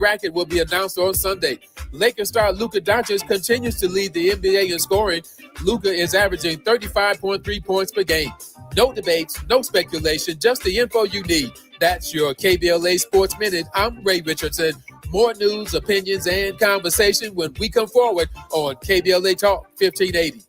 bracket will be announced on Sunday. Lakers star Luka Doncic continues to lead the NBA in scoring. Luka is averaging 35.3 points per game. No debates, no speculation, just the info you need. That's your KBLA Sports Minute. I'm Ray Richardson. More news, opinions, and conversation when we come forward on KBLA Talk 1580.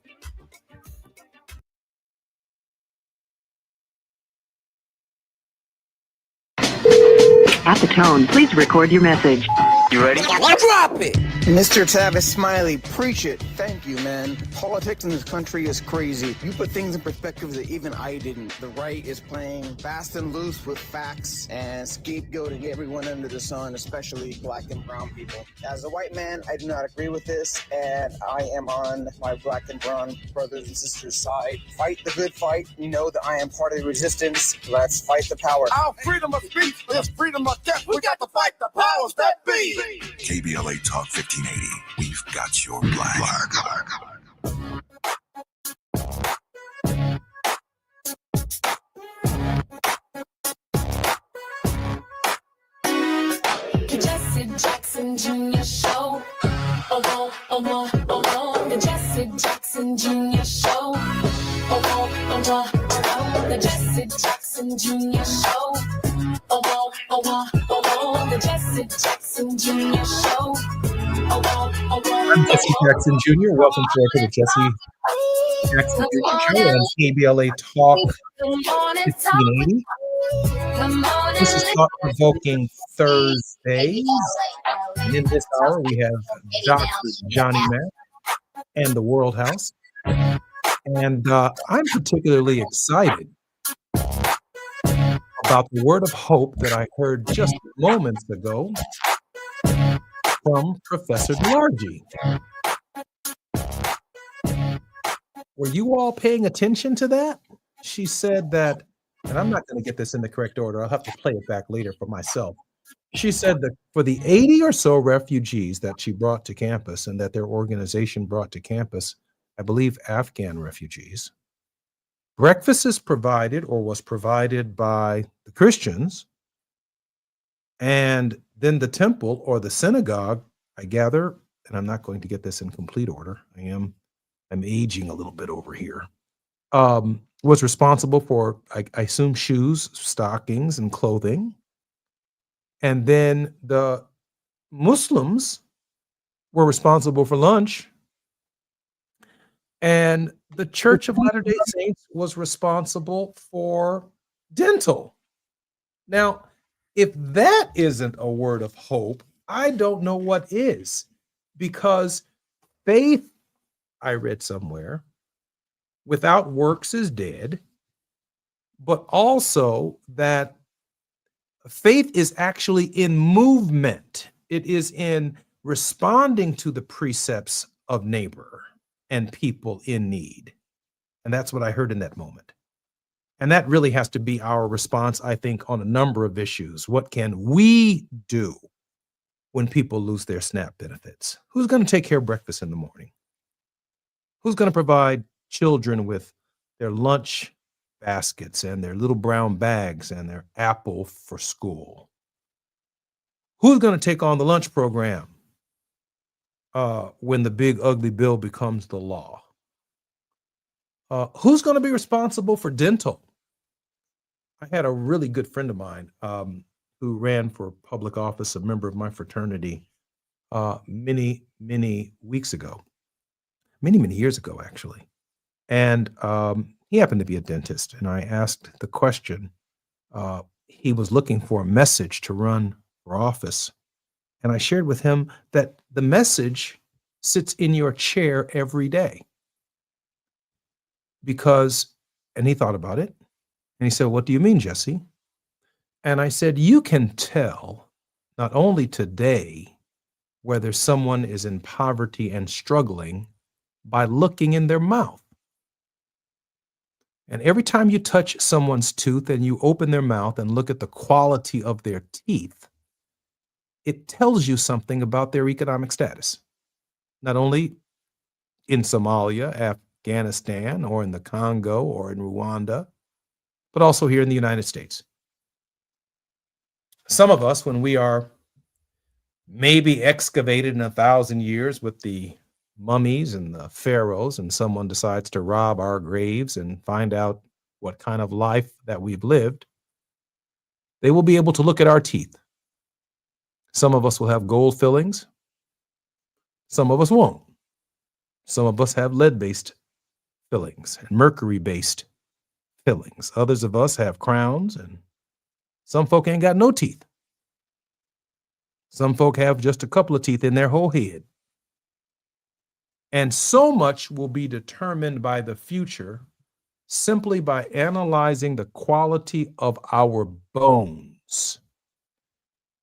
At the tone, please record your message. You ready? Drop it! Mr. Tavis Smiley, preach it. Thank you, man. Politics in this country is crazy. You put things in perspective that even I didn't. The right is playing fast and loose with facts and scapegoating everyone under the sun, especially black and brown people. As a white man, I do not agree with this, and I am on my black and brown brothers and sisters' side. Fight the good fight. You know that I am part of the resistance. Let's fight the power. Our freedom of speech is freedom of death. We got to fight the powers that be. KBLA Talk 1580. We've got your black. Jesse Jackson Jr. Show. The Jesse Jackson Jr. Show. The Jesse Jackson Jr. Show. The Jesse Jackson Jr. Show. I'm Jesse Jackson Jr. Welcome to the Jesse Jackson Jr. Show on KBLA Talk 1580. This is Thought Provoking Thursdays. And in this hour, we have Dr. Johnny Mack and the World House. And I'm particularly excited about the word of hope that I heard just moments ago from Professor DeLargy. Were you all paying attention to that? She said that, and I'm not going to get this in the correct order. I'll have to play it back later for myself. She said that for the 80 or so refugees that she brought to campus and that their organization brought to campus, I believe Afghan refugees, breakfast is provided or was provided by the Christians, and then the temple or the synagogue, I gather, and I'm not going to get this in complete order. I'm aging a little bit over here. Was responsible for, I assume, shoes, stockings, and clothing. And then the Muslims were responsible for lunch. And the Church of Latter-day Saints was responsible for dental. Now, if that isn't a word of hope, I don't know what is. Because faith, I read somewhere, without works is dead, but also that faith is actually in movement. It is in responding to the precepts of neighbor and people in need. And that's what I heard in that moment. And that really has to be our response, I think, on a number of issues. What can we do when people lose their SNAP benefits? Who's going to take care of breakfast in the morning? Who's going to provide children with their lunch baskets and their little brown bags and their apple for school? Who's going to take on the lunch program when the big ugly bill becomes the law? Who's going to be responsible for dental? I had a really good friend of mine who ran for public office, a member of my fraternity, many weeks ago, many years ago, actually. And he happened to be a dentist. And I asked the question, he was looking for a message to run for office. And I shared with him that the message sits in your chair every day. Because, and he thought about it. And he said, "What do you mean, Jesse?" And I said, you can tell not only today whether someone is in poverty and struggling by looking in their mouth. And every time you touch someone's tooth and you open their mouth and look at the quality of their teeth, it tells you something about their economic status. Not only in Somalia, Afghanistan, or in the Congo, or in Rwanda, but also here in the United States. Some of us, when we are maybe excavated in 1,000 years with the mummies and the pharaohs, and someone decides to rob our graves and find out what kind of life that we've lived, they will be able to look at our teeth. Some of us will have gold fillings. Some of us won't. Some of us have lead-based fillings and mercury-based fillings. Others of us have crowns, and some folk ain't got no teeth. Some folk have just a couple of teeth in their whole head. And so much will be determined by the future simply by analyzing the quality of our bones.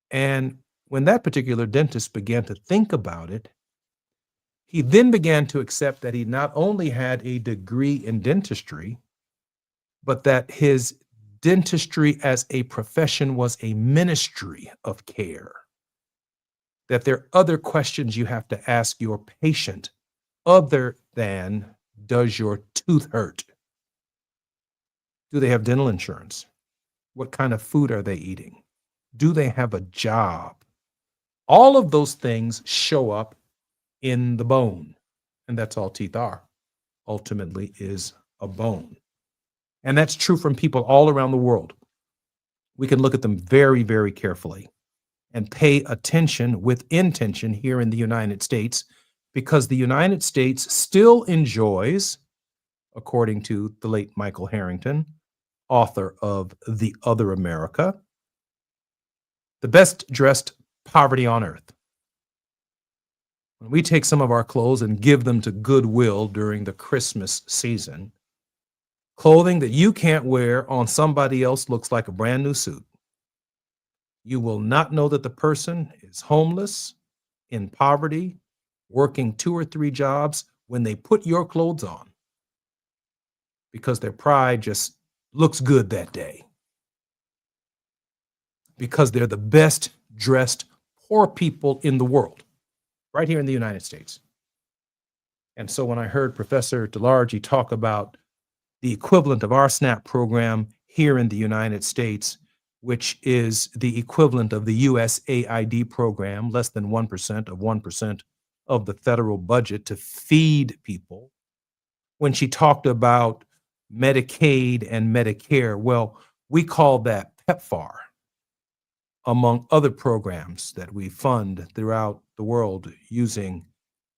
And when that particular dentist began to think about it, he then began to accept that he not only had a degree in dentistry, but that his dentistry as a profession was a ministry of care. That there are other questions you have to ask your patient other than, does your tooth hurt? Do they have dental insurance? What kind of food are they eating? Do they have a job? All of those things show up in the bone. And that's all teeth are, ultimately, is a bone. And that's true from people all around the world. We can look at them very, very carefully and pay attention with intention here in the United States, because the United States still enjoys, according to the late Michael Harrington, author of The Other America, the best dressed poverty on earth. When we take some of our clothes and give them to Goodwill during the Christmas season, clothing that you can't wear on somebody else looks like a brand new suit. You will not know that the person is homeless, in poverty, working 2 or 3 jobs when they put your clothes on, because their pride just looks good that day, because they're the best dressed poor people in the world, right here in the United States. And so when I heard Professor DeLargy talk about the equivalent of our SNAP program here in the United States, which is the equivalent of the USAID program, less than 1% of 1% of the federal budget to feed people, when she talked about Medicaid and Medicare, well, we call that PEPFAR, among other programs that we fund throughout the world using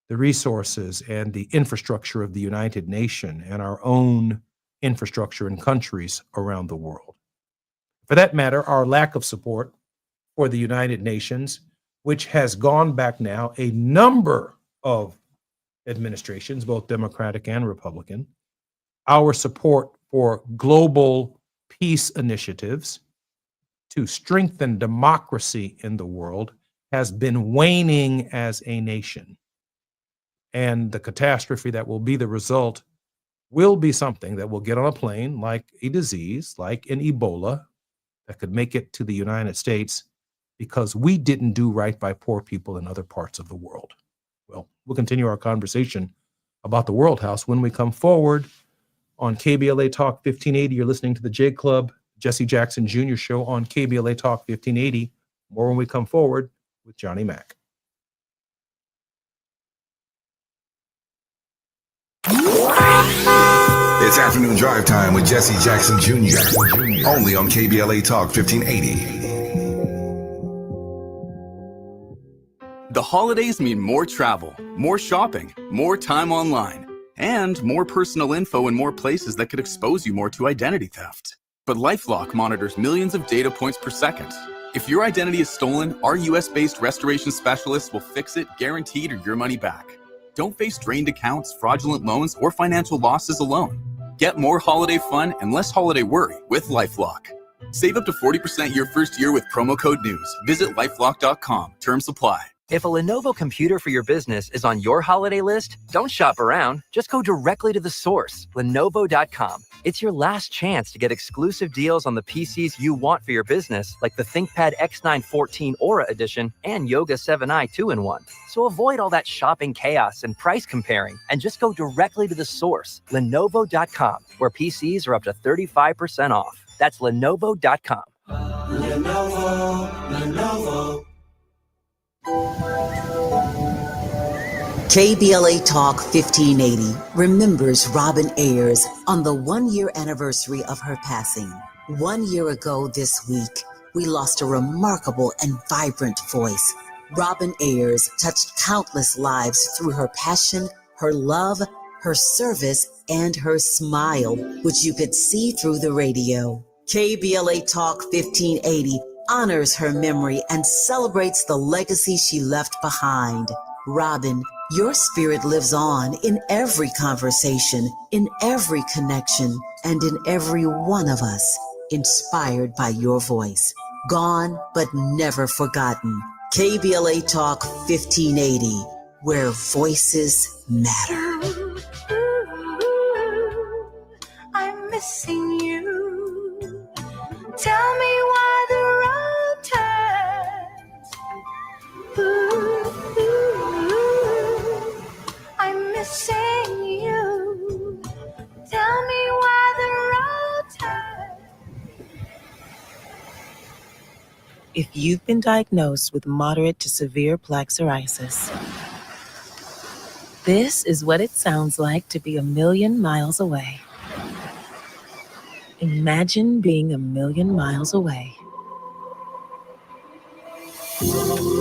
the resources and the infrastructure of the United Nations and our own infrastructure in countries around the world. For that matter, our lack of support for the United Nations, which has gone back now a number of administrations, both Democratic and Republican, our support for global peace initiatives to strengthen democracy in the world has been waning as a nation. And the catastrophe that will be the result will be something that will get on a plane like a disease, like an Ebola, that could make it to the United States because we didn't do right by poor people in other parts of the world. Well, we'll continue our conversation about the World House when we come forward on KBLA Talk 1580. You're listening to the J Club, Jesse Jackson Jr. show on KBLA Talk 1580. More when we come forward with Johnny Mack. It's afternoon drive time with Jesse Jackson Jr. Only on KBLA Talk 1580. The holidays mean more travel, more shopping, more time online, and more personal info in more places that could expose you more to identity theft. But LifeLock monitors millions of data points per second. If your identity is stolen, our US-based restoration specialists will fix it, guaranteed, or your money back. Don't face drained accounts, fraudulent loans, or financial losses alone. Get more holiday fun and less holiday worry with LifeLock. Save up to 40% your first year with promo code NEWS. Visit lifelock.com. Terms apply. If a Lenovo computer for your business is on your holiday list, don't shop around. Just go directly to the source, Lenovo.com. It's your last chance to get exclusive deals on the PCs you want for your business, like the ThinkPad X9 14 Aura Edition and Yoga 7i 2-in-1. So avoid all that shopping chaos and price comparing, and just go directly to the source, Lenovo.com, where PCs are up to 35% off. That's Lenovo.com. Lenovo. KBLA Talk 1580 remembers Robin Ayers on the 1-year anniversary of her passing. 1 year ago this week, we lost a remarkable and vibrant voice. Robin Ayers touched countless lives through her passion, her love, her service, and her smile, which you could see through the radio. KBLA Talk 1580 honors her memory and celebrates the legacy she left behind. Robin, your spirit lives on in every conversation, in every connection, and in every one of us, inspired by your voice. Gone, but never forgotten. KBLA Talk 1580, where voices matter. I'm missing you. Tell me why the road turns. I'm missing you. Tell me why the road turns. If you've been diagnosed with moderate to severe plaque psoriasis, this is what it sounds like to be 1,000,000 miles away. Imagine being 1,000,000 miles away.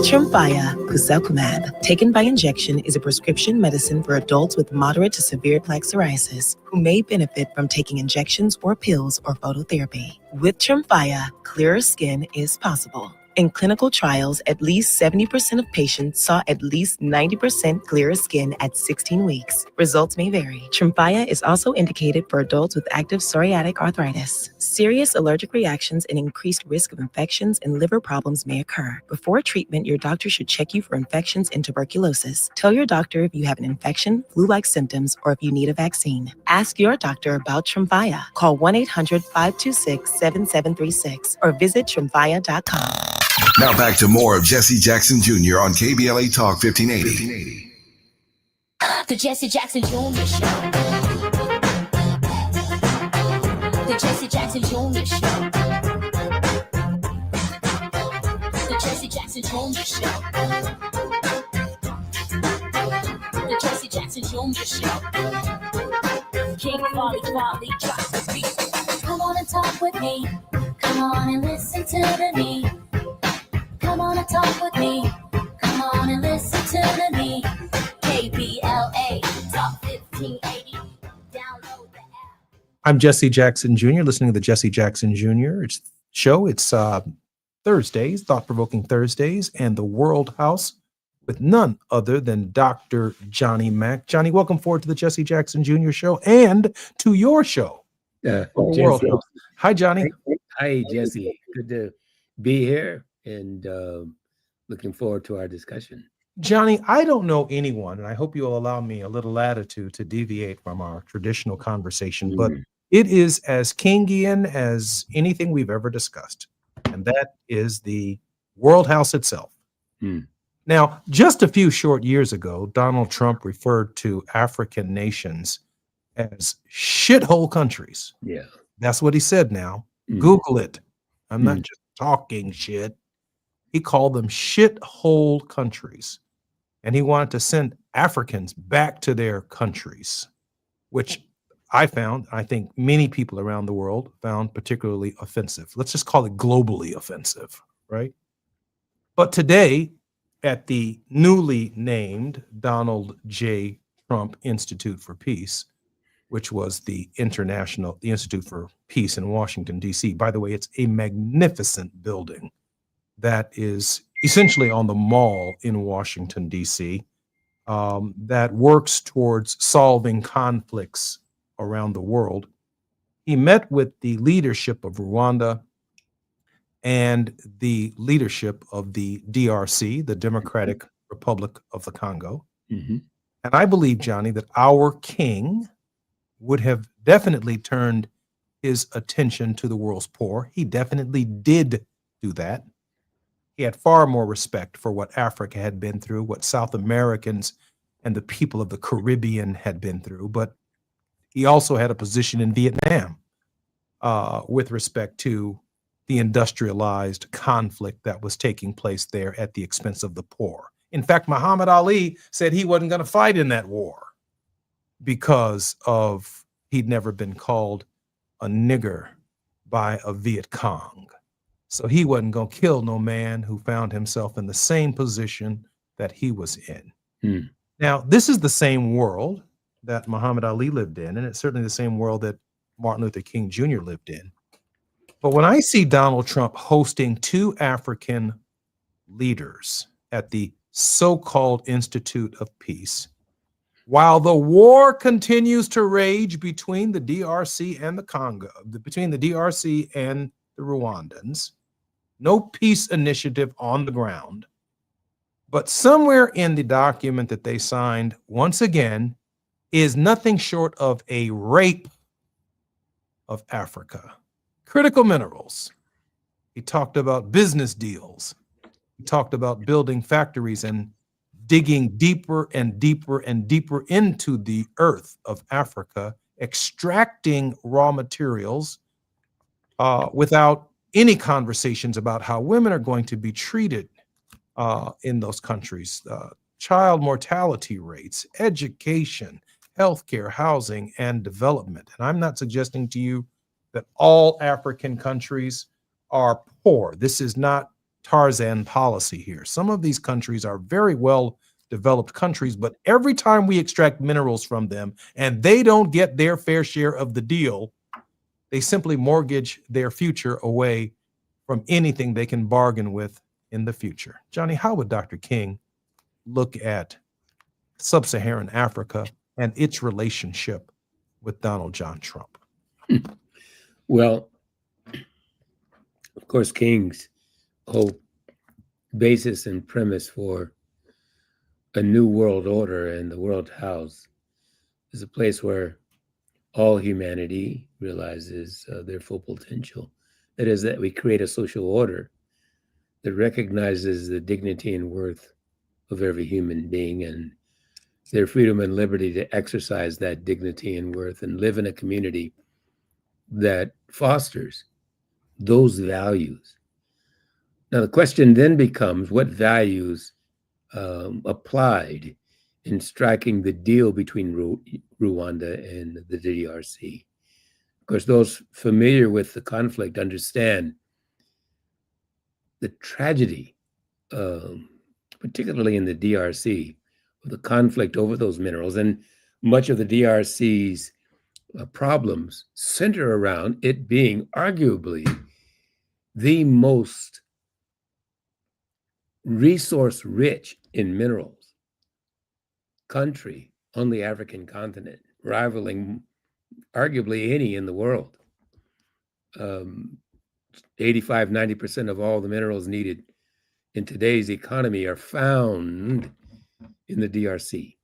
Tremfya guselkumab, taken by injection, is a prescription medicine for adults with moderate to severe plaque psoriasis who may benefit from taking injections or pills or phototherapy. With Tremfya, clearer skin is possible. In clinical trials, at least 70% of patients saw at least 90% clearer skin at 16 weeks. Results may vary. Tremfya is also indicated for adults with active psoriatic arthritis. Serious allergic reactions and increased risk of infections and liver problems may occur. Before treatment, your doctor should check you for infections and tuberculosis. Tell your doctor if you have an infection, flu-like symptoms, or if you need a vaccine. Ask your doctor about Tremfya. Call 1-800-526-7736 or visit tremfya.com. Now back to more of Jesse Jackson Jr. on KBLA Talk 1580. The Jesse Jackson Jr. Show. The Jesse Jackson Jr. Show. The Jesse Jackson Jr. Show. The Jesse Jackson Jr. Show. King Folly, drop the beat. Come on and talk with me. Come on and listen to me. Come on and talk with me. Come on and listen to me. KBLA Talk 1580. Download the app. I'm Jesse Jackson Jr., listening to the Jesse Jackson Jr. show. It's Thursdays, thought-provoking Thursdays, and the World House with none other than Dr. Johnny Mack. Johnny, welcome forward to the Jesse Jackson Jr. show and to your show. World House. Hi, Johnny. Hi, Jesse. Good to be here and looking forward to our discussion. Johnny, I don't know anyone, and I hope you'll allow me a little latitude to deviate from our traditional conversation, but it is as Kingian as anything we've ever discussed, and that is the World House itself. Now, just a few short years ago, Donald Trump referred to African nations as shithole countries. Yeah. That's what he said now. Google it. I'm not just talking shit. He called them shithole countries. And he wanted to send Africans back to their countries, which I found, I think many people around the world found particularly offensive. Let's just call it globally offensive, right? But today, at the newly named Donald J. Trump Institute for Peace, which was the Institute for Peace in Washington, D.C. By the way, it's a magnificent building that is essentially on the Mall in Washington, D.C., that works towards solving conflicts around the world. He met with the leadership of Rwanda and the leadership of the DRC, the Democratic Republic of the Congo. And I believe, Johnny, that our king would have definitely turned his attention to the world's poor. He definitely did do that. He had far more respect for what Africa had been through, what South Americans and the people of the Caribbean had been through. But he also had a position in Vietnam with respect to the industrialized conflict that was taking place there at the expense of the poor. In fact, Muhammad Ali said he wasn't going to fight in that war because of he'd never been called a nigger by a Viet Cong. So he wasn't going to kill no man who found himself in the same position that he was in. Now, this is the same world that Muhammad Ali lived in, and it's certainly the same world that Martin Luther King Jr. lived in. But when I see Donald Trump hosting 2 African leaders at the so-called Institute of Peace, while the war continues to rage between the DRC and the Congo, between the DRC and the Rwandans, no peace initiative on the ground, but somewhere in the document that they signed, once again, is nothing short of a rape of Africa. Critical minerals. He talked about business deals. He talked about building factories and digging deeper and deeper and deeper into the earth of Africa, extracting raw materials without any conversations about how women are going to be treated in those countries. Child mortality rates, education, healthcare, housing, and development. And I'm not suggesting to you that all African countries are poor. This is not Tarzan policy here. Some of these countries are very well developed countries, but every time we extract minerals from them and they don't get their fair share of the deal, they simply mortgage their future away from anything they can bargain with in the future. Johnny, how would Dr. King look at sub-Saharan Africa and its relationship with Donald John Trump? Well, of course, King's whole basis and premise for a new world order and the World House is a place where all humanity realizes their full potential. That is, that we create a social order that recognizes the dignity and worth of every human being and their freedom and liberty to exercise that dignity and worth and live in a community that fosters those values. Now, the question then becomes what values applied in striking the deal between Rwanda and the DRC. Of course, those familiar with the conflict understand the tragedy, particularly in the DRC, of the conflict over those minerals. And much of the DRC's problems center around it being arguably the most resource-rich in minerals country on the African continent, rivaling arguably any in the world. 85-90% of all the minerals needed in today's economy are found in the DRC.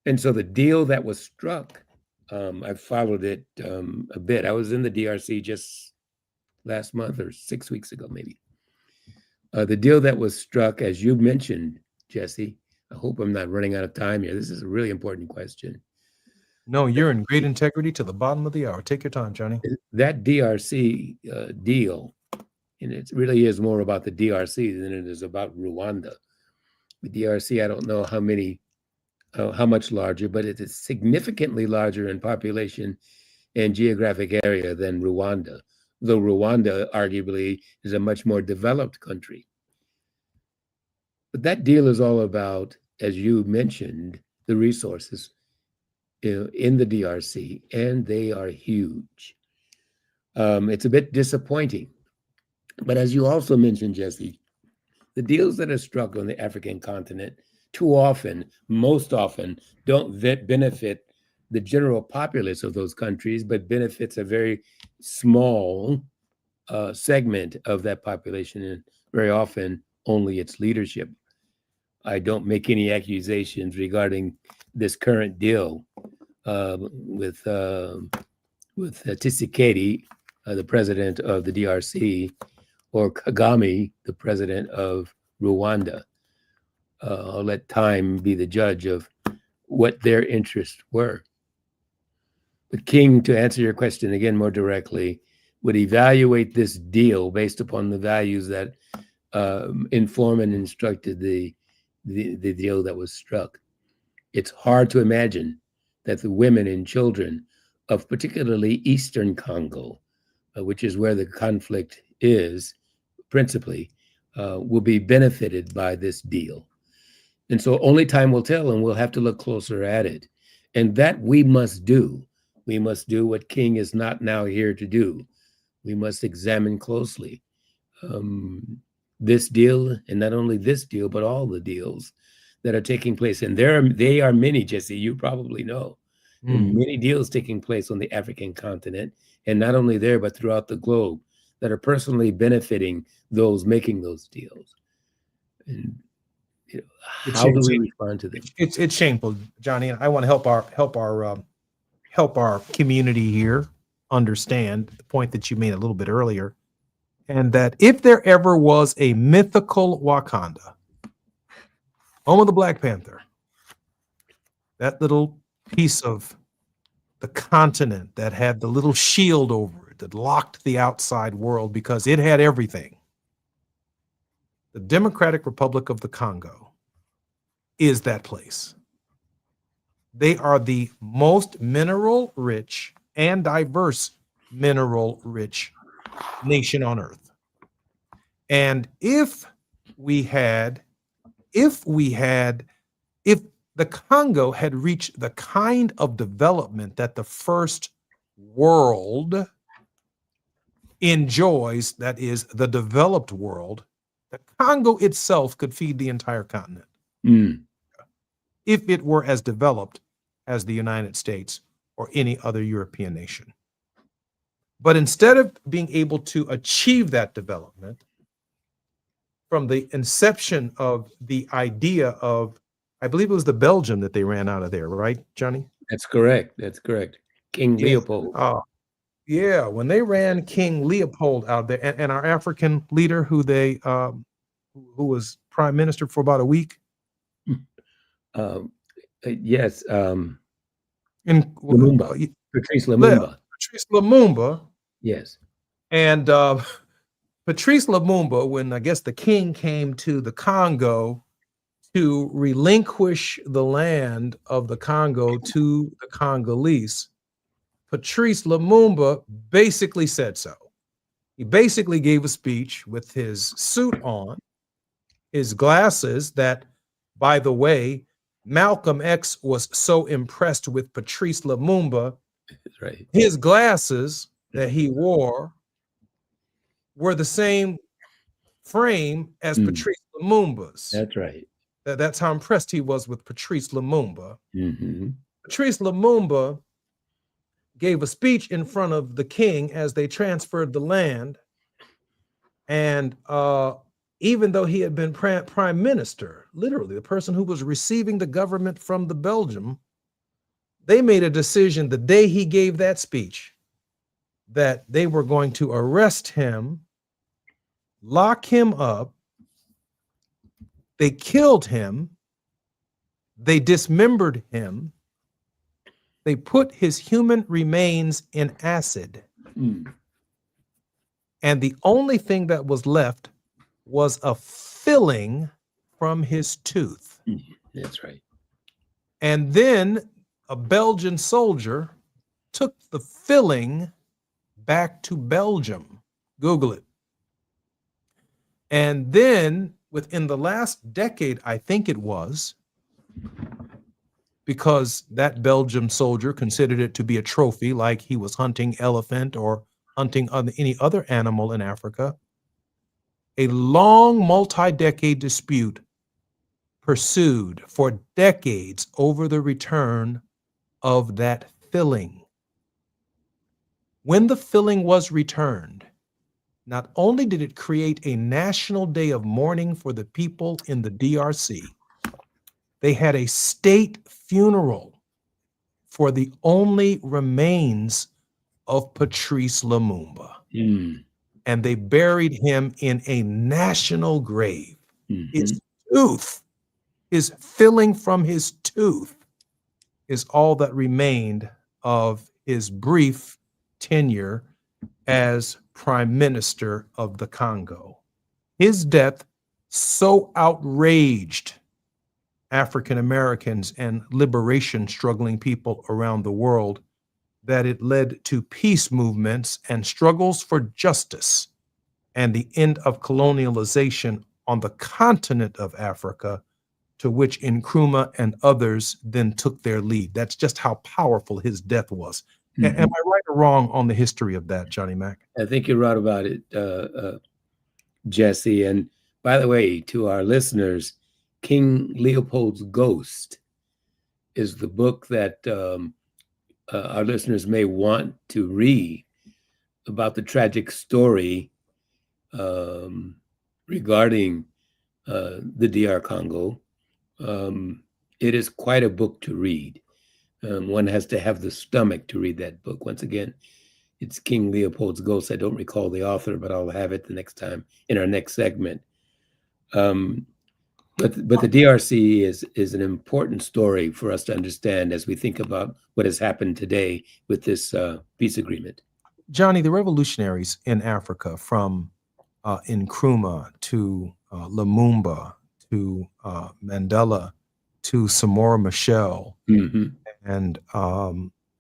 And so the deal that was struck, I followed it a bit. I was in the DRC just last month or 6 weeks ago, maybe. The deal that was struck, as you mentioned, Jesse, I hope I'm not running out of time here. This is a really important question. No, you're in great integrity to the bottom of the hour. Take your time, Johnny. That DRC deal, and it really is more about the DRC than it is about Rwanda. The DRC, I don't know how much larger, but it is significantly larger in population and geographic area than Rwanda, though Rwanda arguably is a much more developed country. But that deal is all about, as you mentioned, the resources in the DRC, and they are huge. It's a bit disappointing. But as you also mentioned, Jesse, the deals that are struck on the African continent too often, most often, don't benefit the general populace of those countries, but benefits a very small segment of that population, and very often only its leadership. I don't make any accusations regarding this current deal with Tshisekedi, the president of the DRC, or Kagame, the president of Rwanda. I'll let time be the judge of what their interests were. But King, to answer your question again more directly, would evaluate this deal based upon the values that inform and instructed the the deal that was struck. It's hard to imagine that the women and children of particularly Eastern Congo, which is where the conflict is principally, will be benefited by this deal. And so only time will tell, and we'll have to look closer at it. And that we must do. We must do what King is not now here to do. We must examine closely this deal, and not only this deal, but all the deals that are taking place. And they are many, Jesse, you probably know. Many deals taking place on the African continent, and not only there, but throughout the globe, that are personally benefiting those making those deals. And how do we respond to them? It's shameful, Johnny. And I want to help our community here understand the point that you made a little bit earlier, and that if there ever was a mythical Wakanda, home of the Black Panther, that little piece of the continent that had the little shield over it that locked the outside world because it had everything, the Democratic Republic of the Congo is that place. They are the most mineral rich and diverse mineral rich nation on earth. And if the Congo had reached the kind of development that the first world enjoys, that is the developed world, the Congo itself could feed the entire continent. If it were as developed as the United States or any other European nation. But instead of being able to achieve that development, from the inception of the idea of, I believe it was the Belgium that they ran out of there, right, Johnny? That's correct. That's correct. King Leopold. Yeah, when they ran King Leopold out there, and our African leader who was prime minister for about a week. Yes. Lumumba. Patrice Lumumba. Patrice Lumumba. Yes. And Patrice Lumumba, when I guess the king came to the Congo to relinquish the land of the Congo to the Congolese, Patrice Lumumba basically said so. He basically gave a speech with his suit on, his glasses that, by the way, Malcolm X was so impressed with Patrice Lumumba. That's right. His glasses that he wore were the same frame as Patrice Lumumba's. That's right. That's how impressed he was with Patrice Lumumba. Mm-hmm. Patrice Lumumba gave a speech in front of the king as they transferred the land. And even though he had been prime minister, literally the person who was receiving the government from the Belgium, they made a decision the day he gave that speech that they were going to arrest him, lock him up. They killed him. They dismembered him. They put his human remains in acid. And the only thing that was left was a filling from his tooth. That's right. And then a Belgian soldier took the filling back to Belgium. Google it. And then within the last decade, I think it was, because that Belgian soldier considered it to be a trophy, like he was hunting elephant or hunting any other animal in Africa, a long multi-decade dispute pursued for decades over the return of that filling. When the filling was returned, not only did it create a national day of mourning for the people in the DRC, they had a state funeral for the only remains of Patrice Lumumba. And they buried him in a national grave. His tooth, his filling from his tooth, is all that remained of his brief tenure as Prime Minister of the Congo. His death so outraged African Americans and liberation struggling people around the world, that it led to peace movements and struggles for justice and the end of colonialization on the continent of Africa, to which Nkrumah and others then took their lead. That's just how powerful his death was. Am I right or wrong on the history of that, Johnny Mac? I think you're right about it, Jesse. And by the way, to our listeners, King Leopold's Ghost is the book that our listeners may want to read about the tragic story regarding the DR Congo. It is quite a book to read. One has to have the stomach to read that book. Once again, it's King Leopold's Ghost. I don't recall the author, but I'll have it the next time in our next segment. But the DRC is an important story for us to understand as we think about what has happened today with this peace agreement. Johnny, the revolutionaries in Africa, from Nkrumah to Lumumba to Mandela to Samora Machel,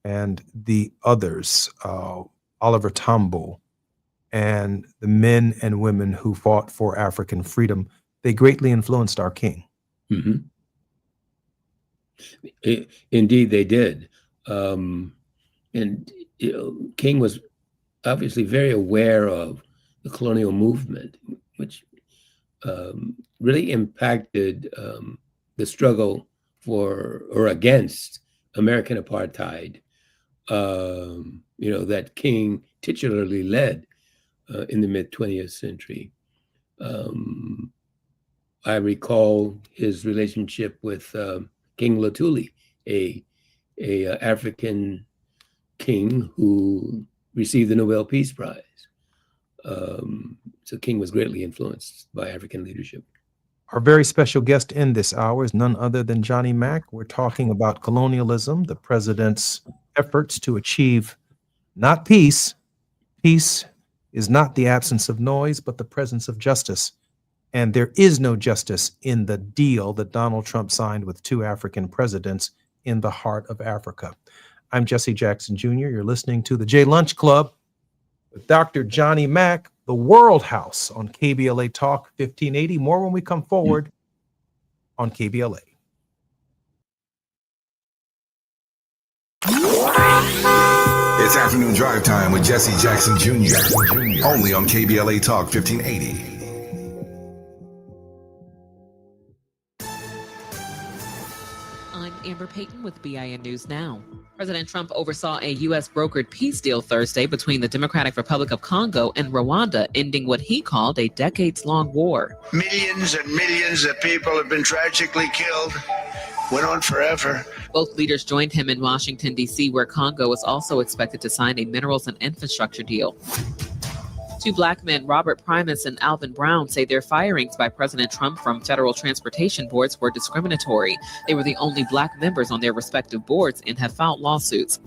and the others, Oliver Tambo, and the men and women who fought for African freedom, they greatly influenced our king. Indeed, they did. And King was obviously very aware of the colonial movement, which really impacted the struggle for or against American apartheid, that King titularly led in the mid-20th century. I recall his relationship with King Lutuli, a African king who received the Nobel Peace Prize. So King was greatly influenced by African leadership. Our very special guest in this hour is none other than Johnny Mac. We're talking about colonialism, the president's efforts to achieve not peace. Peace is not the absence of noise, but the presence of justice. And there is no justice in the deal that Donald Trump signed with two African presidents in the heart of Africa. I'm Jesse Jackson Jr. You're listening to the J Lunch Club with Dr. Johnny Mac, the World House on KBLA Talk 1580. More when we come forward on KBLA. It's afternoon drive time with Jesse Jackson Jr. Only on KBLA Talk 1580. Amber Payton with BIN News Now. President Trump oversaw a U.S. brokered peace deal Thursday between the Democratic Republic of Congo and Rwanda, ending what he called a decades-long war. Millions and millions of people have been tragically killed. Went on forever. Both leaders joined him in Washington, D.C., where Congo is also expected to sign a minerals and infrastructure deal. Two black men, Robert Primus and Alvin Brown, say their firings by President Trump from federal transportation boards were discriminatory. They were the only black members on their respective boards and have filed lawsuits.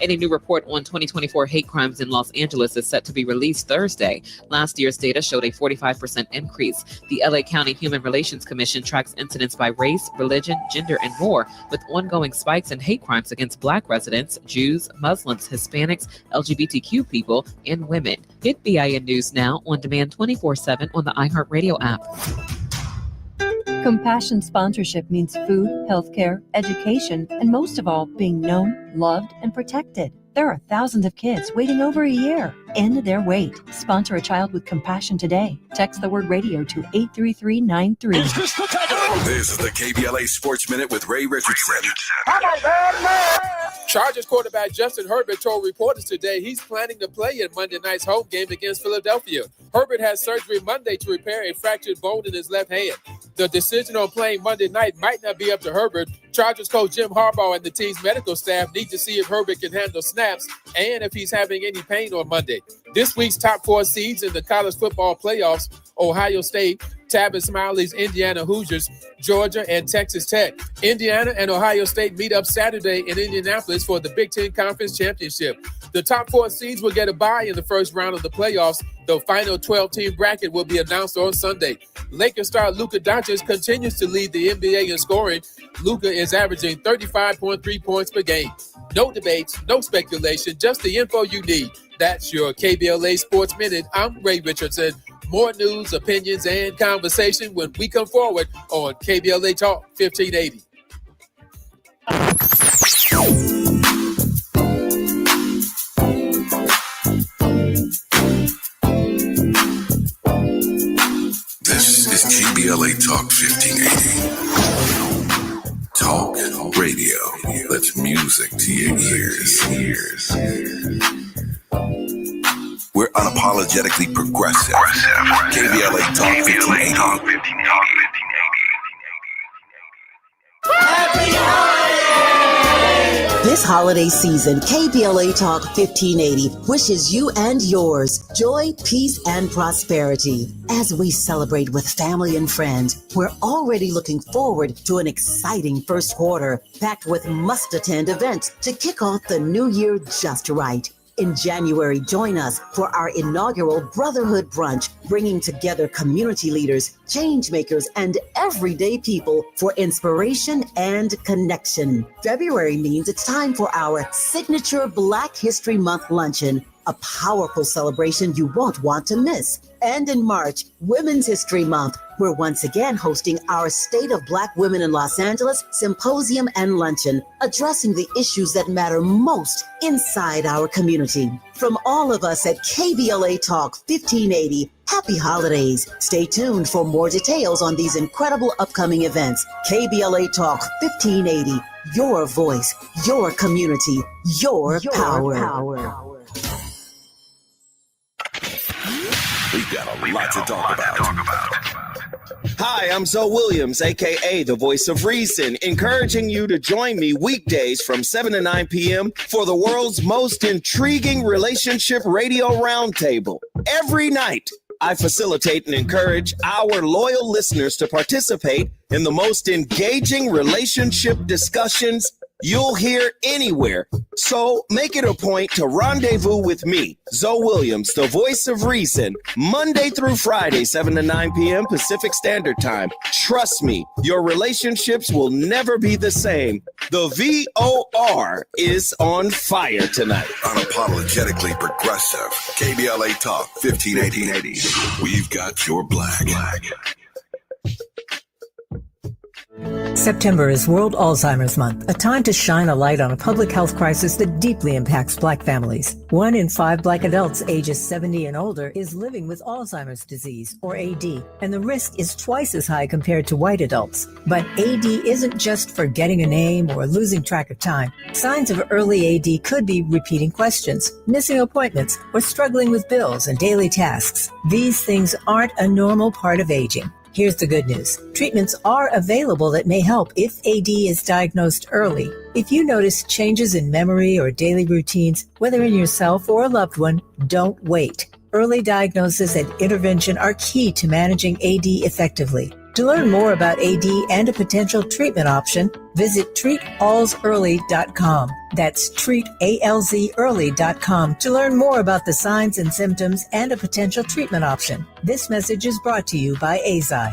And a new report on 2024 hate crimes in Los Angeles is set to be released Thursday. Last year's data showed a 45% increase. The LA County Human Relations Commission tracks incidents by race, religion, gender, and more, with ongoing spikes in hate crimes against Black residents, Jews, Muslims, Hispanics, LGBTQ people, and women. Hit BIN News Now on demand 24/7 on the iHeartRadio app. Compassion sponsorship means food, healthcare, education, and most of all, being known, loved, and protected. There are thousands of kids waiting over a year. End their wait. Sponsor a child with compassion today. Text the word radio to 83393. This is the KBLA Sports Minute with Ray Richardson. Chargers quarterback Justin Herbert told reporters today he's planning to play in Monday night's home game against Philadelphia. Herbert had surgery Monday to repair a fractured bone in his left hand. The decision on playing Monday night might not be up to Herbert. Chargers coach Jim Harbaugh and the team's medical staff need to see if Herbert can handle snaps and if he's having any pain on Monday. This week's top four seeds in the college football playoffs: Ohio State, Tabitha Smiley's Indiana Hoosiers, Georgia, and Texas Tech. Indiana and Ohio State meet up Saturday in Indianapolis for the Big Ten Conference Championship. The top 4 seeds will get a bye in the first round of the playoffs. The final 12-team bracket will be announced on Sunday. Lakers star Luka Doncic continues to lead the NBA in scoring. Luka is averaging 35.3 points per game. No debates, no speculation, just the info you need. That's your KBLA Sports Minute. I'm Ray Richardson. More news, opinions, and conversation when we come forward on KBLA Talk 1580. This is KBLA Talk 1580. Talk radio. That's music to your ears. We're unapologetically progressive. KBLA Talk 1580. This holiday season, KBLA Talk 1580 wishes you and yours joy, peace, and prosperity. As we celebrate with family and friends, we're already looking forward to an exciting first quarter, packed with must-attend events to kick off the new year just right. In January, join us for our inaugural Brotherhood Brunch, bringing together community leaders, change makers, and everyday people for inspiration and connection. February means it's time for our signature Black History Month luncheon, a powerful celebration you won't want to miss. And in March, Women's History Month, we're once again hosting our State of Black Women in Los Angeles Symposium and Luncheon, addressing the issues that matter most inside our community. From all of us at KBLA Talk 1580, happy holidays. Stay tuned for more details on these incredible upcoming events. KBLA Talk 1580, your voice, your community, your power. We've got a lot to talk about. Hi, I'm Zoe Williams, a.k.a. the Voice of Reason, encouraging you to join me weekdays from 7 to 9 p.m. for the world's most intriguing relationship radio roundtable. Every night, I facilitate and encourage our loyal listeners to participate in the most engaging relationship discussions you'll hear anywhere. So make it a point to rendezvous with me, Zoe Williams, the Voice of Reason, Monday through Friday, 7 to 9 p.m. Pacific Standard Time. Trust me, your relationships will never be the same. The VOR is on fire tonight. Unapologetically progressive. KBLA Talk 1580. We've got your black. September is World Alzheimer's Month, a time to shine a light on a public health crisis that deeply impacts Black families. 1 in 5 Black adults ages 70 and older is living with Alzheimer's disease, or AD, and the risk is twice as high compared to white adults. But AD isn't just forgetting a name or losing track of time. Signs of early AD could be repeating questions, missing appointments, or struggling with bills and daily tasks. These things aren't a normal part of aging. Here's the good news. Treatments are available that may help if AD is diagnosed early. If you notice changes in memory or daily routines, whether in yourself or a loved one, don't wait. Early diagnosis and intervention are key to managing AD effectively. To learn more about AD and a potential treatment option, visit treatalsearly.com. That's treatalzearly.com to learn more about the signs and symptoms and a potential treatment option. This message is brought to you by AZI.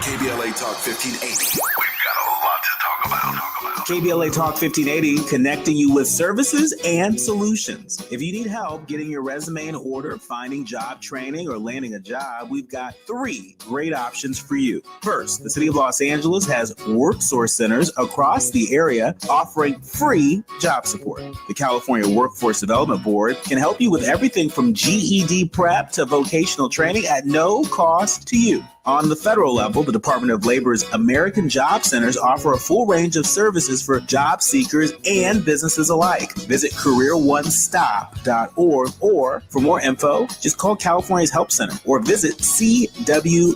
KBLA Talk 1580. We've got a lot to talk about. KBLA Talk 1580, connecting you with services and solutions. If you need help getting your resume in order, finding job training, or landing a job, we've got 3 great options for you. First, the City of Los Angeles has WorkSource centers across the area offering free job support. The California Workforce Development Board can help you with everything from GED prep to vocational training at no cost to you. On the federal level, the Department of Labor's American Job Centers offer a full range of services for job seekers and businesses alike. Visit careeronestop.org, or for more info, just call California's Help Center or visit cwdb.ca.gov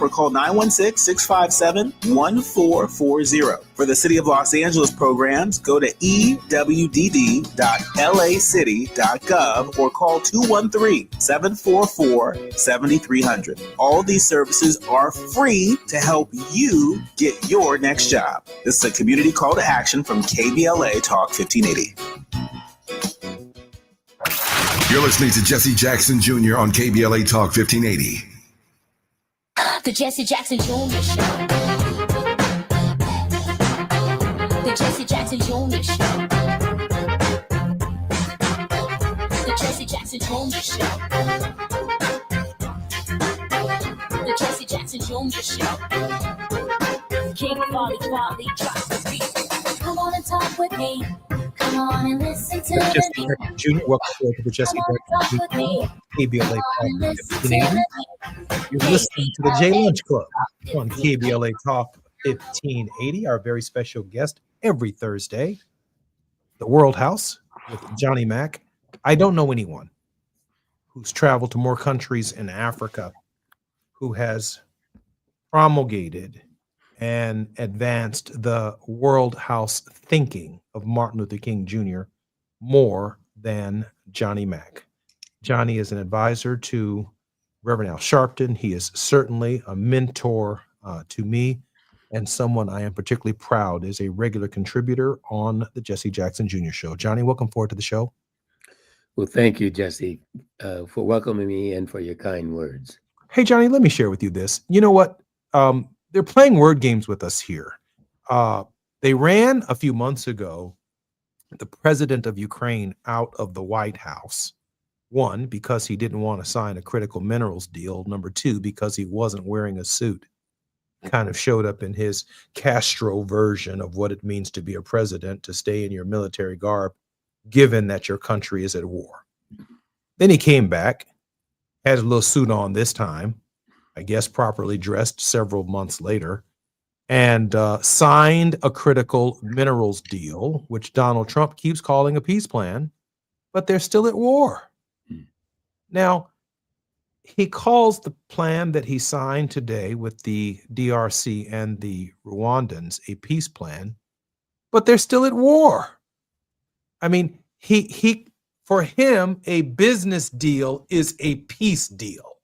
or call 916-657-1440. For the City of Los Angeles programs, go to ewd.lacity.gov or call 213-744-7300. All these services are free to help you get your next job. This is a community call to action from KBLA Talk 1580. You're listening to Jesse Jackson Jr. on KBLA Talk 1580. The Jesse Jackson Jr. Show. The Jesse Jackson Jr. Show. The Jesse Jackson Jr. Show. The Jesse Jackson Jr. Show. King Folly, drop the beat. Come on and talk with me. Come on and listen to Jesse me. Jackson Jr. Welcome to the Jesse Jackson Jr. KBLA Talk 1580. You're listening to the J Lunch Club on KBLA Talk 1580. Our very special guest every Thursday, the World House with Johnny Mack. I don't know anyone who's traveled to more countries in Africa who has promulgated and advanced the World House thinking of Martin Luther King Jr. more than Johnny Mack. Johnny is an advisor to Reverend Al Sharpton. He is certainly a mentor to me and someone I am particularly proud is a regular contributor on the Jesse Jackson Jr. Show. Johnny, welcome forward to the show. Well, thank you, Jesse, for welcoming me and for your kind words. Hey, Johnny, let me share with you this. You know what? They're playing word games with us here. They ran a few months ago the president of Ukraine out of the White House. One, because he didn't want to sign a critical minerals deal. Number two, because he wasn't wearing a suit. Kind of showed up in his Castro version of what it means to be a president, to stay in your military garb, given that your country is at war. Then he came back, had a little suit on this time, I guess properly dressed several months later, and signed a critical minerals deal, which Donald Trump keeps calling a peace plan, but they're still at war. Now, he calls the plan that he signed today with the DRC and the Rwandans a peace plan, but they're still at war. I mean, he for him, a business deal is a peace deal.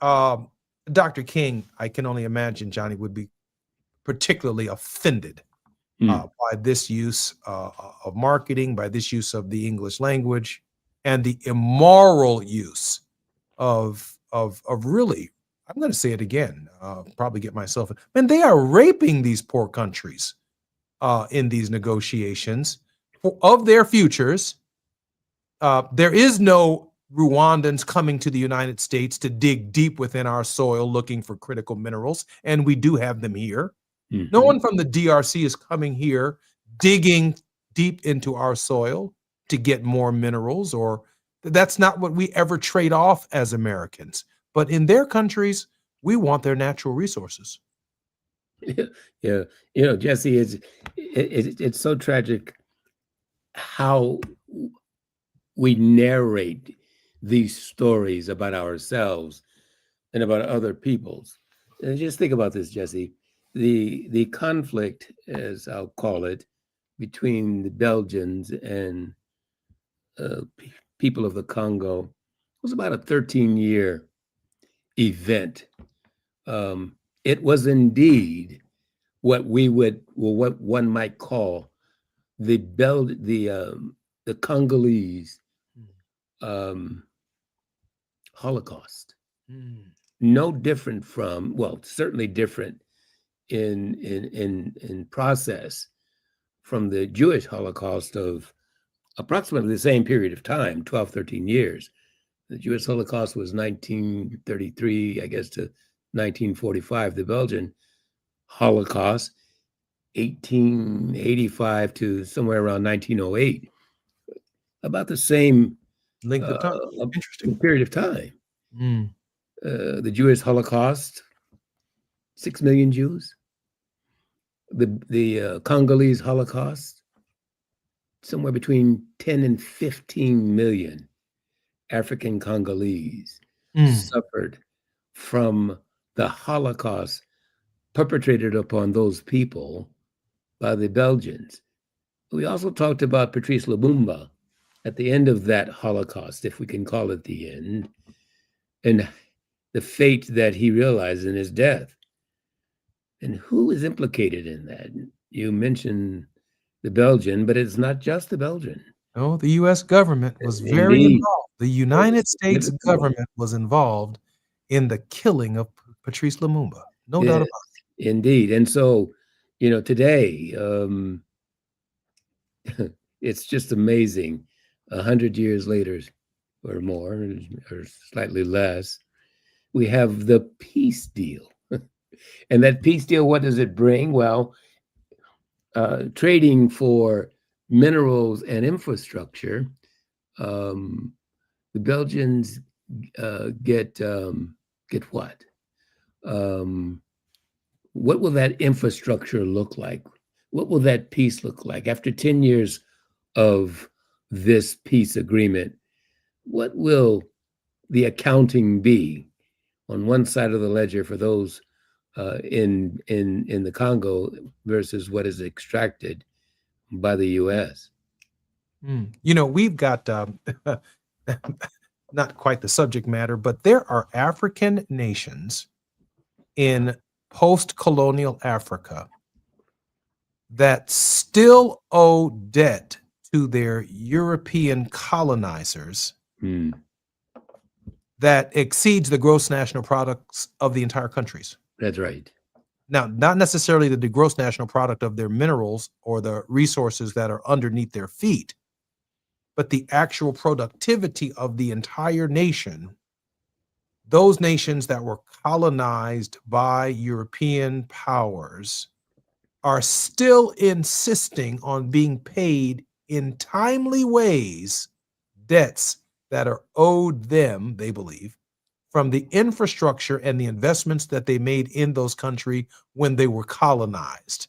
Dr. King, I can only imagine Johnny would be particularly offended by this use of marketing, by this use of the English language, and the immoral use of really, I'm going to say it again, probably get myself, man, they are raping these poor countries in these negotiations of their futures. There is no Rwandans coming to the United States to dig deep within our soil looking for critical minerals, and we do have them here. No one from the DRC is coming here digging deep into our soil to get more minerals, or that's not what we ever trade off as Americans. But in their countries, we want their natural resources. Yeah, you know, Jesse, it's so tragic how we narrate these stories about ourselves and about other peoples. And just think about this, Jesse. The conflict, as I'll call it, between the Belgians and people of the Congo was about a 13-year event. It was indeed what one might call the Congolese Holocaust. No different from, well, certainly different in process from the Jewish Holocaust of approximately the same period of time, 12, 13 years. The Jewish Holocaust was 1933, I guess, to 1945. The Belgian Holocaust, 1885 to somewhere around 1908. About the same length of time. Interesting period of time. The Jewish Holocaust, 6 million Jews. The Congolese Holocaust, somewhere between 10 and 15 million African Congolese suffered from the Holocaust perpetrated upon those people by the Belgians. We also talked about Patrice Lumumba at the end of that Holocaust, if we can call it the end, and the fate that he realized in his death. And who is implicated in that? You mentioned the Belgian, but it's not just the Belgian. No, the U.S. government was very Indeed. involved. The United States government was involved in the killing of Patrice Lumumba. No doubt about it. Indeed. And so, today, it's just amazing. 100 years later or more, or slightly less, we have the peace deal. And that peace deal, what does it bring? Well, trading for minerals and infrastructure, the Belgians get what? What will that infrastructure look like? What will that peace look like? After 10 years of this peace agreement, what will the accounting be on one side of the ledger for those in the Congo versus what is extracted by the U.S.? We've got not quite the subject matter, but there are African nations in post-colonial Africa that still owe debt to their European colonizers that exceeds the gross national products of the entire countries. That's right. Now, not necessarily the gross national product of their minerals or the resources that are underneath their feet, but the actual productivity of the entire nation. Those nations that were colonized by European powers are still insisting on being paid in timely ways debts that are owed them, they believe, from the infrastructure and the investments that they made in those countries when they were colonized.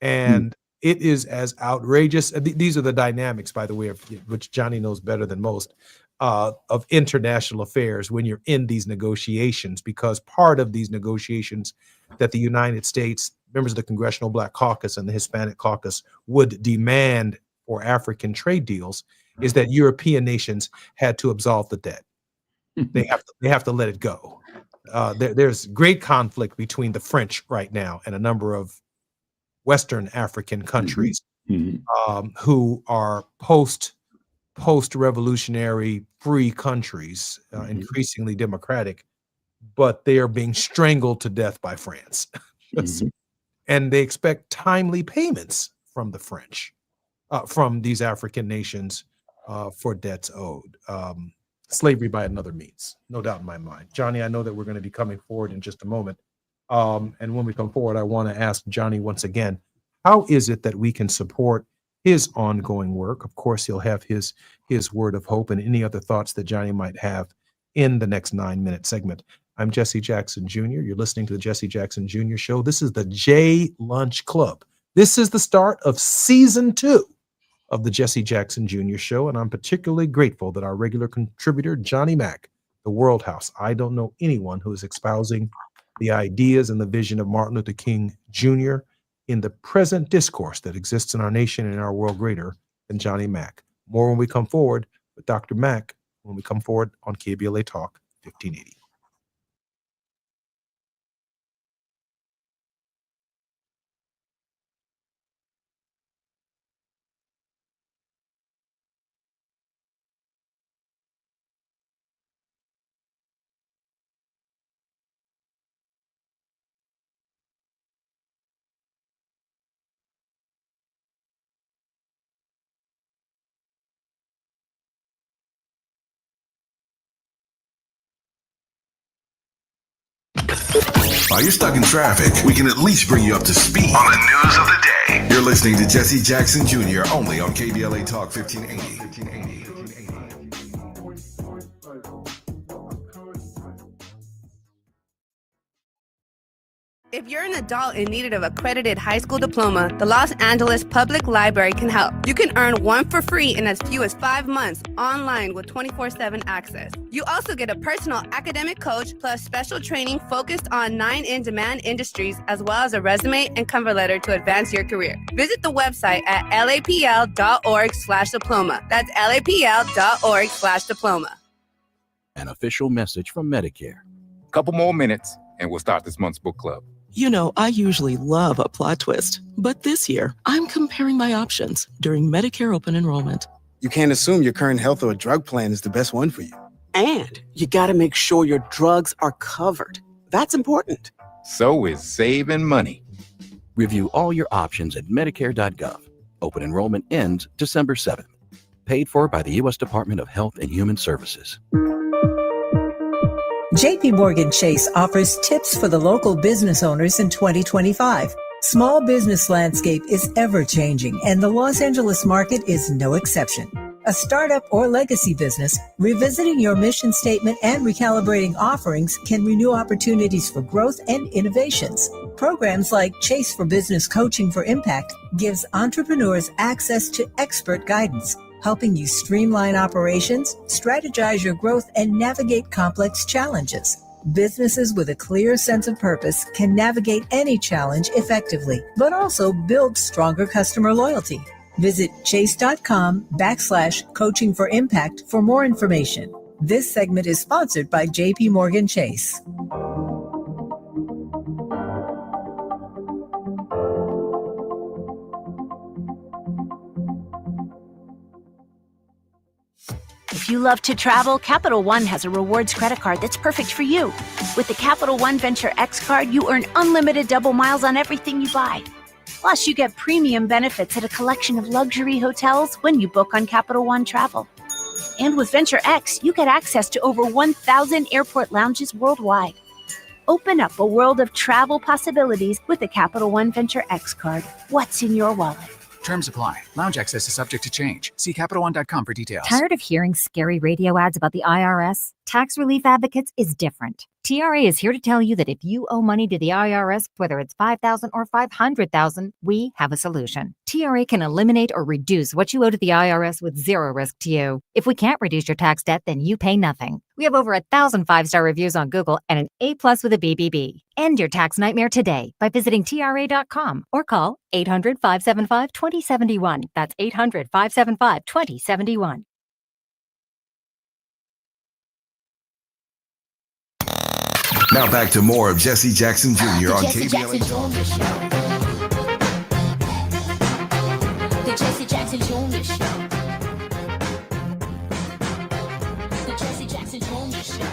And it is as outrageous. These are the dynamics, by the way, of which Johnny knows better than most, of international affairs when you're in these negotiations, because part of these negotiations that the United States, members of the Congressional Black Caucus and the Hispanic Caucus would demand for African trade deals is that European nations had to absolve the debt. They have to let it go. There's great conflict between the French right now and a number of Western African countries who are post-revolutionary free countries, increasingly democratic, but they are being strangled to death by France. And they expect timely payments from the French, from these African nations for debts owed. Slavery by another means, no doubt in my mind. Johnny, I know that we're going to be coming forward in just a moment. And when we come forward, I want to ask Johnny once again, how is it that we can support his ongoing work? Of course, he'll have his word of hope and any other thoughts that Johnny might have in the next 9-minute segment. I'm Jesse Jackson Jr. You're listening to the Jesse Jackson Jr. Show. This is the J Lunch Club. This is the start of season 2 of the Jesse Jackson Jr. Show, and I'm particularly grateful that our regular contributor, Johnny Mack, the World House. I don't know anyone who is espousing the ideas and the vision of Martin Luther King Jr. in the present discourse that exists in our nation and in our world greater than Johnny Mack. More when we come forward with Dr. Mack, when we come forward on KBLA Talk 1580. While you're stuck in traffic, we can at least bring you up to speed on the news of the day. You're listening to Jesse Jackson Jr. only on KBLA Talk 1580. If you're an adult in need of accredited high school diploma, the Los Angeles Public Library can help. You can earn one for free in as few as 5 months online with 24/7 access. You also get a personal academic coach plus special training focused on 9 in-demand industries, as well as a resume and cover letter to advance your career. Visit the website at lapl.org/diploma. That's lapl.org/diploma. An official message from Medicare. Couple more minutes and we'll start this month's book club. You know, I usually love a plot twist, but this year, I'm comparing my options during Medicare open enrollment. You can't assume your current health or drug plan is the best one for you. And you gotta make sure your drugs are covered. That's important. So is saving money. Review all your options at Medicare.gov. Open enrollment ends December 7th. Paid for by the U.S. Department of Health and Human Services. JP Morgan Chase offers tips for the local business owners in 2025. Small business landscape is ever changing, and the Los Angeles market is no exception. A startup or legacy business, revisiting your mission statement and recalibrating offerings can renew opportunities for growth and innovations. Programs like Chase for Business Coaching for Impact gives entrepreneurs access to expert guidance, helping you streamline operations, strategize your growth, and navigate complex challenges. Businesses with a clear sense of purpose can navigate any challenge effectively, but also build stronger customer loyalty. Visit chase.com/coaching for impact for more information. This segment is sponsored by JP Morgan Chase. If you love to travel, Capital One has a rewards credit card that's perfect for you. With the Capital One Venture X card, you earn unlimited double miles on everything you buy. Plus, you get premium benefits at a collection of luxury hotels when you book on Capital One Travel. And with Venture X, you get access to over 1,000 airport lounges worldwide. Open up a world of travel possibilities with the Capital One Venture X card. What's in your wallet? Terms apply. Lounge access is subject to change. See CapitalOne.com for details. Tired of hearing scary radio ads about the IRS? Tax Relief Advocates is different. TRA is here to tell you that if you owe money to the IRS, whether it's $5,000 or $500,000, we have a solution. TRA can eliminate or reduce what you owe to the IRS with zero risk to you. If we can't reduce your tax debt, then you pay nothing. We have over 1,000 5-star reviews on Google and an A+ with a BBB. End your tax nightmare today by visiting TRA.com or call 800-575-2071. That's 800-575-2071. Now back to more of Jesse Jackson Jr. on KBLA Talk. The Jesse Jackson Jr. Show. The Jesse Jackson Jr. Show.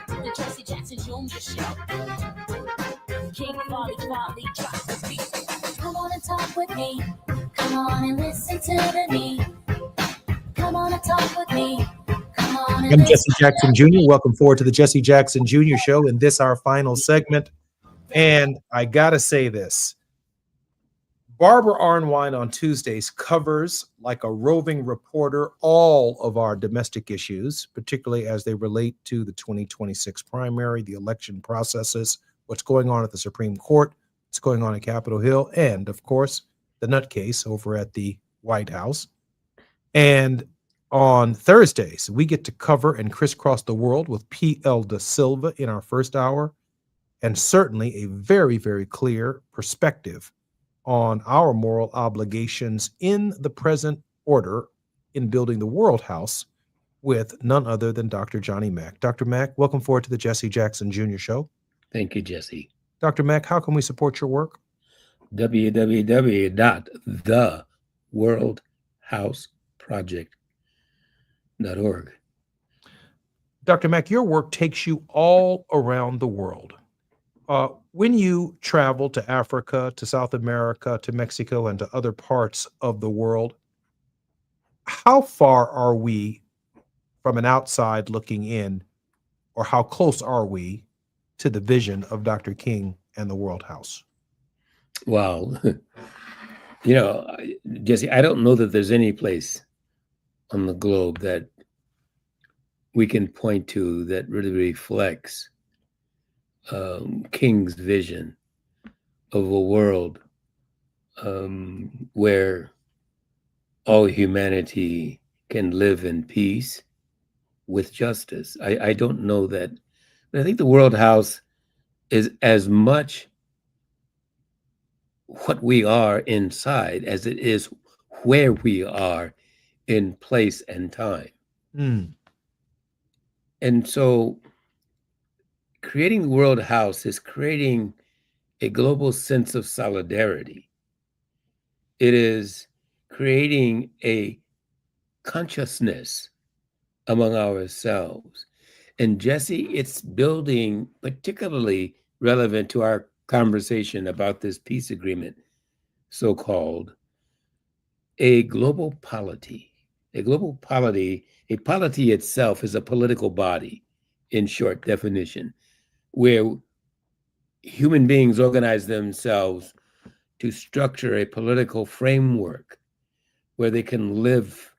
The Jesse Jackson Jr. Show. King Volley, drop the beat. Come on and talk with me. Come on and listen to me. Come on and talk with me. I'm Jesse Jackson Jr. Welcome forward to the Jesse Jackson Jr. Show, and this our final segment. And I gotta say this: Barbara Arnwine on Tuesdays covers, like a roving reporter, all of our domestic issues, particularly as they relate to the 2026 primary, the election processes, what's going on at the Supreme Court, what's going on at Capitol Hill, and of course, the nutcase over at the White House. And on Thursdays, we get to cover and crisscross the world with P.L. Da Silva in our first hour, and certainly a very, very clear perspective on our moral obligations in the present order in building the World House with none other than Dr. Johnny Mack. Dr. Mack, welcome forward to the Jesse Jackson Jr. Show. Thank you, Jesse. Dr. Mack, how can we support your work? www.theworldhouseproject.org. Dr. Mack, your work takes you all around the world. When you travel to Africa, to South America, to Mexico, and to other parts of the world, how far are we from an outside looking in, or how close are we to the vision of Dr. King and the World House? Wow. Jesse, I don't know that there's any place on the globe that we can point to that really reflects King's vision of a world where all humanity can live in peace with justice. I don't know that. I think the World House is as much what we are inside as it is where we are in place and time. Mm. And so creating the World House is creating a global sense of solidarity. It is creating a consciousness among ourselves. And Jesse, it's building, particularly relevant to our conversation about this peace agreement, so-called, a global polity. A global polity, a polity itself is a political body, in short definition, where human beings organize themselves to structure a political framework where they can live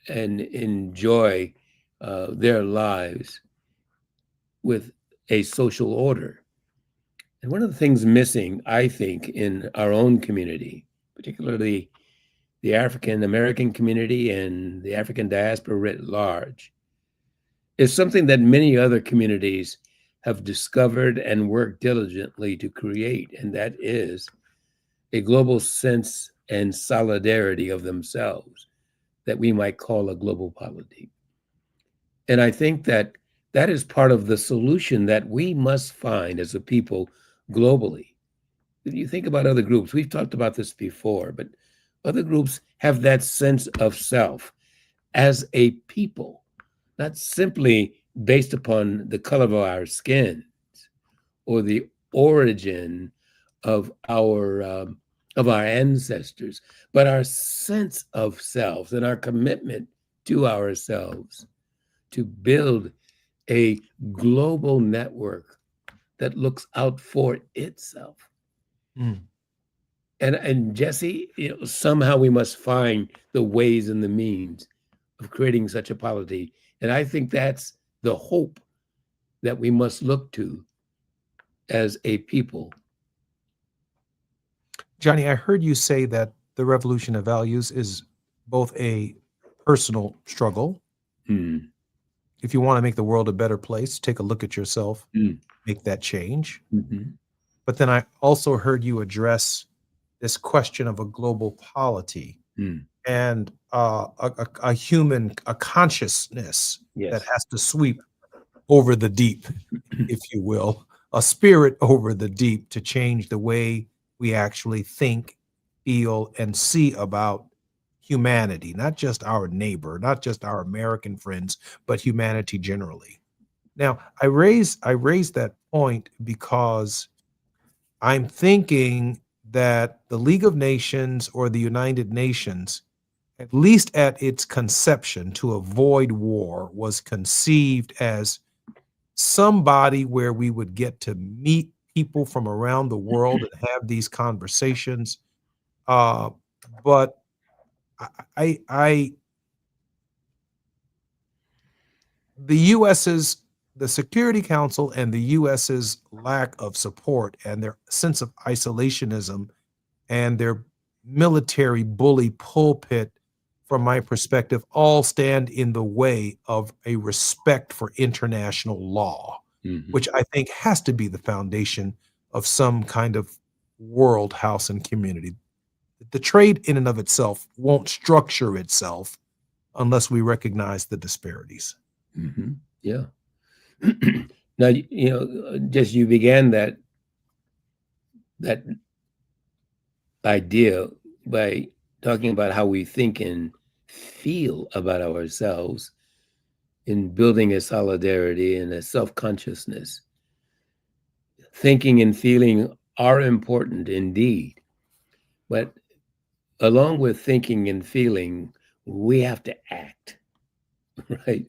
and enjoy their lives with a social order. And one of the things missing, I think, in our own community, particularly the African American community and the African diaspora writ large, is something that many other communities have discovered and worked diligently to create, and that is a global sense and solidarity of themselves that we might call a global polity. And I think that that is part of the solution that we must find as a people globally. If you think about other groups, we've talked about this before, but other groups have that sense of self as a people, not simply based upon the color of our skins or the origin of our ancestors, but our sense of self and our commitment to ourselves to build a global network that looks out for itself. Mm. And Jesse, somehow we must find the ways and the means of creating such a polity. And I think that's the hope that we must look to as a people. Johnny, I heard you say that the revolution of values is both a personal struggle. Mm. If you want to make the world a better place, take a look at yourself, make that change. Mm-hmm. But then I also heard you address this question of a global polity and a human, a consciousness that has to sweep over the deep, if you will, a spirit over the deep to change the way we actually think, feel, and see about humanity, not just our neighbor, not just our American friends, but humanity generally. Now, I raise that point because I'm thinking that the League of Nations or the United Nations, at least at its conception to avoid war, was conceived as somebody where we would get to meet people from around the world and have these conversations. But the Security Council and the US's lack of support and their sense of isolationism and their military bully pulpit, from my perspective, all stand in the way of a respect for international law, which I think has to be the foundation of some kind of world house and community. The trade in and of itself won't structure itself unless we recognize the disparities. Mm-hmm. Yeah. Now, just you began that idea by talking about how we think and feel about ourselves in building a solidarity and a self-consciousness. Thinking and feeling are important indeed, but along with thinking and feeling, we have to act, right?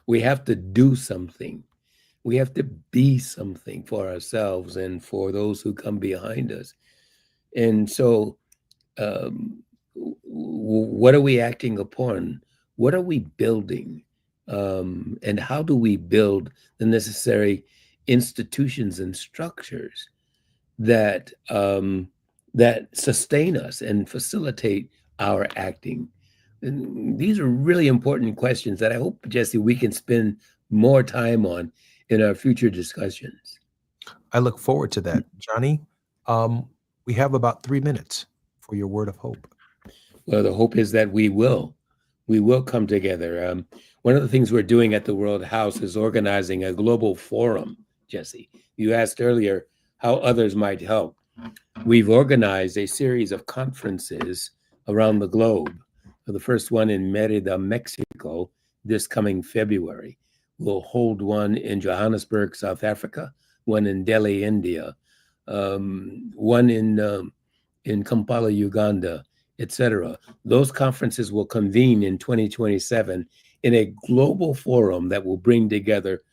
We have to do something. We have to be something for ourselves and for those who come behind us. And so, what are we acting upon? What are we building? And how do we build the necessary institutions and structures that that sustain us and facilitate our acting? And these are really important questions that I hope, Jesse, we can spend more time on in our future discussions. I look forward to that. Johnny, we have about 3 minutes for your word of hope. Well, the hope is that we will come together. One of the things we're doing at the World House is organizing a global forum, Jesse. You asked earlier how others might help. We've organized a series of conferences around the globe. The first one in Merida, Mexico, this coming February. We'll hold one in Johannesburg, South Africa, one in Delhi, India, one in Kampala, Uganda, etc. Those conferences will convene in 2027 in a global forum that will bring together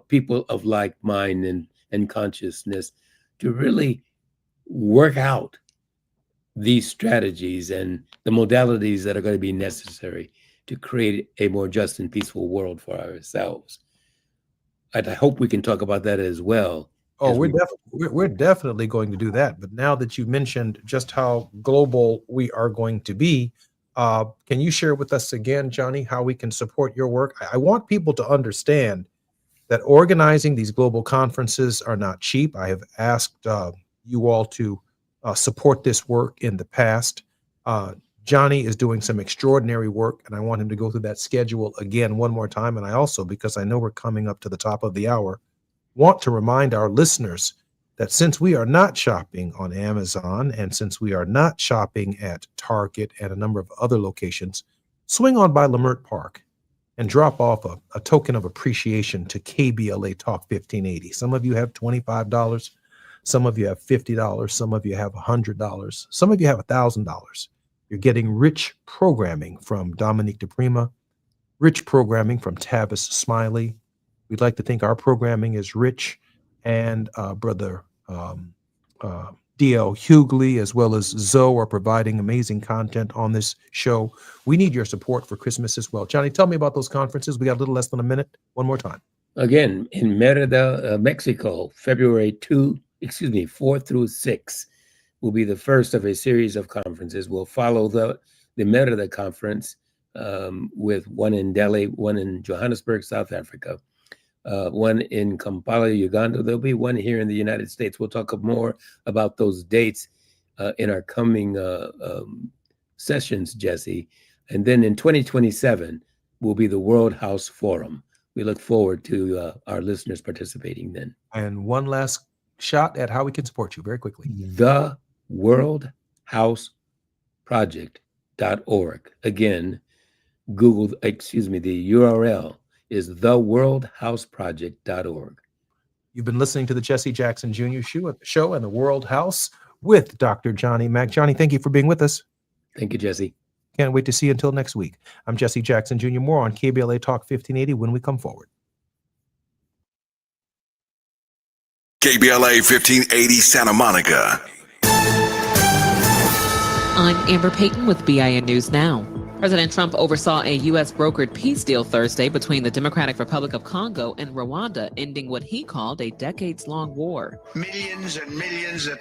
people of like mind and consciousness to really work out these strategies and the modalities that are going to be necessary to create a more just and peaceful world for ourselves. I hope we can talk about that as well. Oh, we're definitely going to do that. But now that you mentioned just how global we are going to be, can you share with us again, Johnny, how we can support your work? I want people to understand that organizing these global conferences are not cheap. I have asked you all to support this work in the past. Johnny is doing some extraordinary work, and I want him to go through that schedule again one more time. And I also, because I know we're coming up to the top of the hour, want to remind our listeners that since we are not shopping on Amazon and since we are not shopping at Target and a number of other locations, swing on by Lamert Park and drop off a token of appreciation to KBLA Talk 1580. Some of you have $25. Some of you have $50. Some of you have $100. Some of you have $1,000. You're getting rich programming from Dominique DePrima, rich programming from Tavis Smiley. We'd like to think our programming is rich, and Brother D.L. Hughley as well as Zoe are providing amazing content on this show. We need your support for Christmas as well. Johnny, tell me about those conferences. We got a little less than a minute. One more time. Again, in Merida, Mexico, February 4 through 6 will be the first of a series of conferences. We'll follow the Merida conference with one in Delhi, one in Johannesburg, South Africa, one in Kampala, Uganda. There'll be one here in the United States. We'll talk more about those dates in our coming sessions, Jesse. And then in 2027 will be the World House Forum. We look forward to our listeners participating then. And one last shot at how we can support you very quickly. TheWorldHouseProject.org. Again, the URL is TheWorldHouseProject.org. You've been listening to the Jesse Jackson Jr. Show and the World House with Dr. Johnny Mack. Johnny, thank you for being with us. Thank you, Jesse. Can't wait to see you until next week. I'm Jesse Jackson Jr. More on KBLA Talk 1580 when we come forward. KBLA 1580 Santa Monica. I'm Amber Payton with BIN News Now. President Trump oversaw a U.S. brokered peace deal Thursday between the Democratic Republic of Congo and Rwanda, ending what he called a decades-long war. Millions and millions of